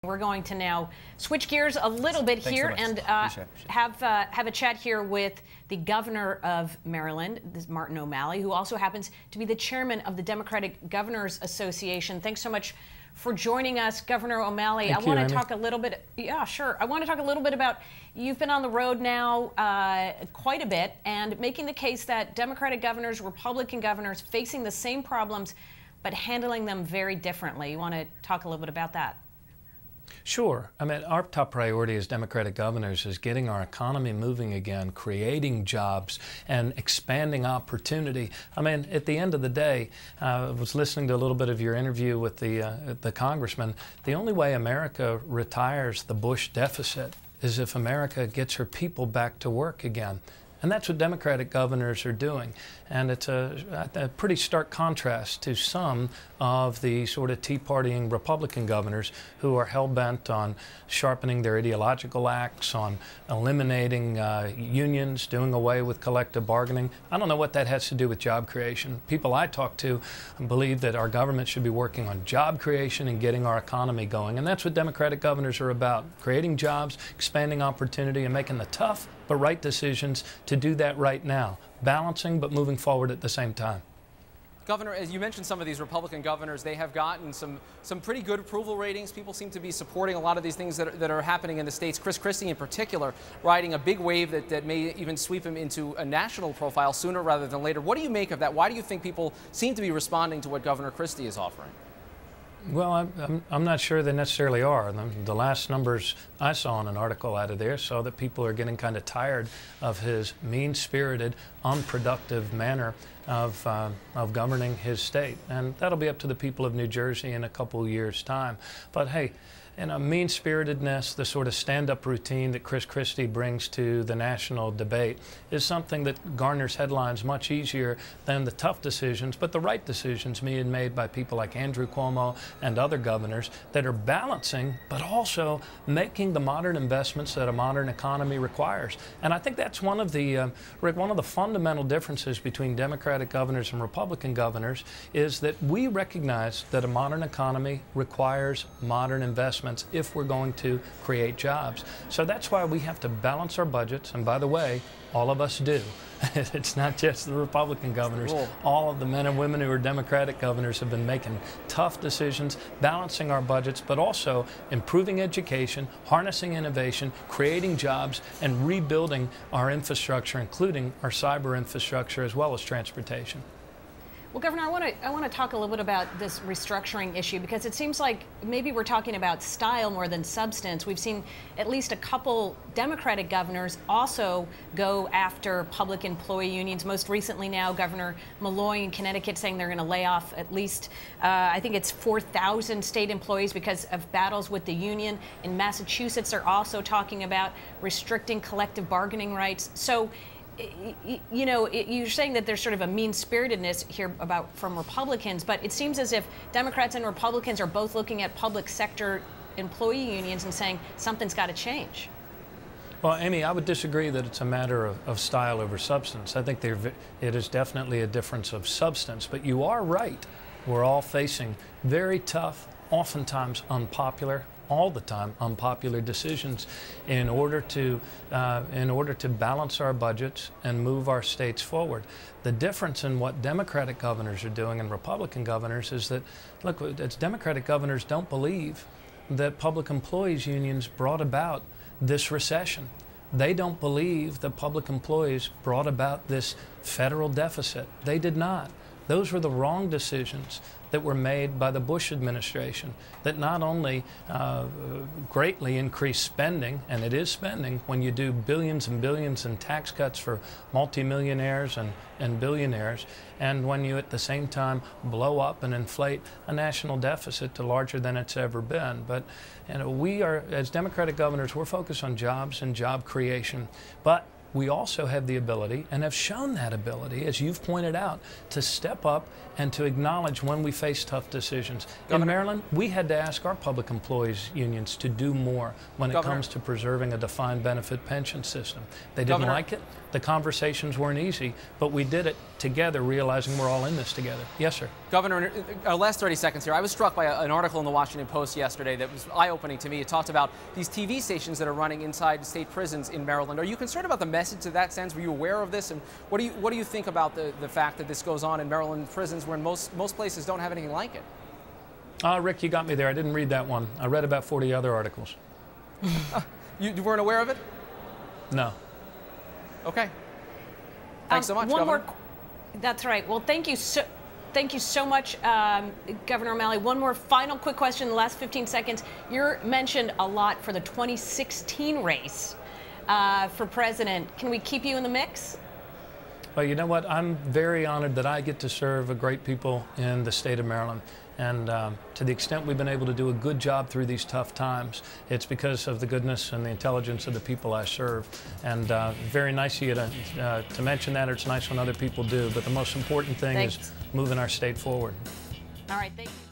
We're going to now switch gears a little bit here and have a chat here with the governor of Maryland, this is Martin O'Malley, who also happens to be the chairman of the Democratic Governors Association. Thanks so much for joining us, Governor O'Malley. I want to talk a little bit. Yeah, sure. I want to talk a little bit about, you've been on the road now quite a bit and making the case that Democratic governors, Republican governors facing the same problems, but handling them very differently. You want to talk a little bit about that? Sure. I mean, our top priority as Democratic governors is getting our economy moving again, creating jobs, and expanding opportunity. I mean, at the end of the day, I was listening to a little bit of your interview with the congressman. The only way America retires the Bush deficit is if America gets her people back to work again. And that's what Democratic governors are doing. And it's a pretty stark contrast to some of the sort of Tea Partying Republican governors who are hell-bent on sharpening their ideological axe, on eliminating unions, doing away with collective bargaining. I don't know what that has to do with job creation. People I talk to believe that our government should be working on job creation and getting our economy going. And that's what Democratic governors are about, creating jobs, expanding opportunity, and making the tough but right decisions to do that right now, balancing but moving forward at the same time. Governor, as you mentioned, some of these Republican governors, they have gotten some pretty good approval ratings. People seem to be supporting a lot of these things that are happening in the states. Christie in particular, riding a big wave that may even sweep him into a national profile sooner rather than later. What do you make of that? Why do you think people seem to be responding to what Governor Christie is offering? Well, I'm not sure they necessarily are. The last numbers I saw in an article out of there saw that people are getting kind of tired of his mean-spirited, unproductive manner of governing his state. And that'll be up to the people of New Jersey in a couple of years' time. But hey, in a mean-spiritedness, the sort of stand-up routine that Christie brings to the national debate is something that garners headlines much easier than the tough decisions, but the right decisions being made by people like Andrew Cuomo and other governors that are balancing, but also making the modern investments that a modern economy requires. And I think that's one of the fundamental differences between Democratic governors and Republican governors is that we recognize that a modern economy requires modern investments if we're going to create jobs. So that's why we have to balance our budgets, and by the way, all of us do. It's not just the Republican governors. All of the men and women who are Democratic governors have been making tough decisions, balancing our budgets, but also improving education, harnessing innovation, creating jobs, and rebuilding our infrastructure, including our cyber infrastructure as well as transportation. Well, Governor, I want to talk a little bit about this restructuring issue because it seems like maybe we're talking about style more than substance. We've seen at least a couple Democratic governors also go after public employee unions. Most recently now, Governor Malloy in Connecticut saying they're going to lay off at least, I think it's 4,000 state employees because of battles with the union. In Massachusetts, they're also talking about restricting collective bargaining rights. So, you know, you're saying that there's sort of a mean-spiritedness here from Republicans, but it seems as if Democrats and Republicans are both looking at public sector employee unions and saying something's got to change. Well, Amy, I would disagree that it's a matter of style over substance. I think it is definitely a difference of substance, but you are right. We're all facing very tough, oftentimes unpopular, all the time unpopular decisions in order to balance our budgets and move our states forward. The difference in what Democratic governors are doing and Republican governors is that, look, it's Democratic governors don't believe that public employees unions brought about this recession. They don't believe that public employees brought about this federal deficit. They did not. Those were the wrong decisions that were made by the Bush administration that not only greatly increased spending, and it is spending when you do billions and billions in tax cuts for multimillionaires and billionaires, and when you at the same time blow up and inflate a national deficit to larger than it's ever been. But you know, we are, as Democratic governors, we're focused on jobs and job creation. But we also have the ability, and have shown that ability, as you've pointed out, to step up and to acknowledge when we face tough decisions. Governor, in Maryland, we had to ask our public employees unions to do more when it comes to preserving a defined benefit pension system. They didn't like it. The conversations weren't easy, but we did it together, realizing we're all in this together. Yes, sir. Governor, our last 30 seconds here, I was struck by an article in the Washington Post yesterday that was eye-opening to me. It talked about these TV stations that are running inside state prisons in Maryland. Are you concerned about the message in that sense? Were you aware of this? And what do you think about the fact that this goes on in Maryland prisons when most places don't have anything like it? Rick, you got me there. I didn't read that one. I read about 40 other articles. You weren't aware of it? No. Okay. Thanks so much, Governor. That's right. Well, thank you so much, Governor O'Malley. One more final quick question in the last 15 seconds. You're mentioned a lot for the 2016 race for president. Can we keep you in the mix? Well, you know what? I'm very honored that I get to serve a great people in the state of Maryland. And to the extent we've been able to do a good job through these tough times, it's because of the goodness and the intelligence of the people I serve. And very nice of you to mention that. It's nice when other people do. But the most important thing is moving our state forward. All right. Thank you.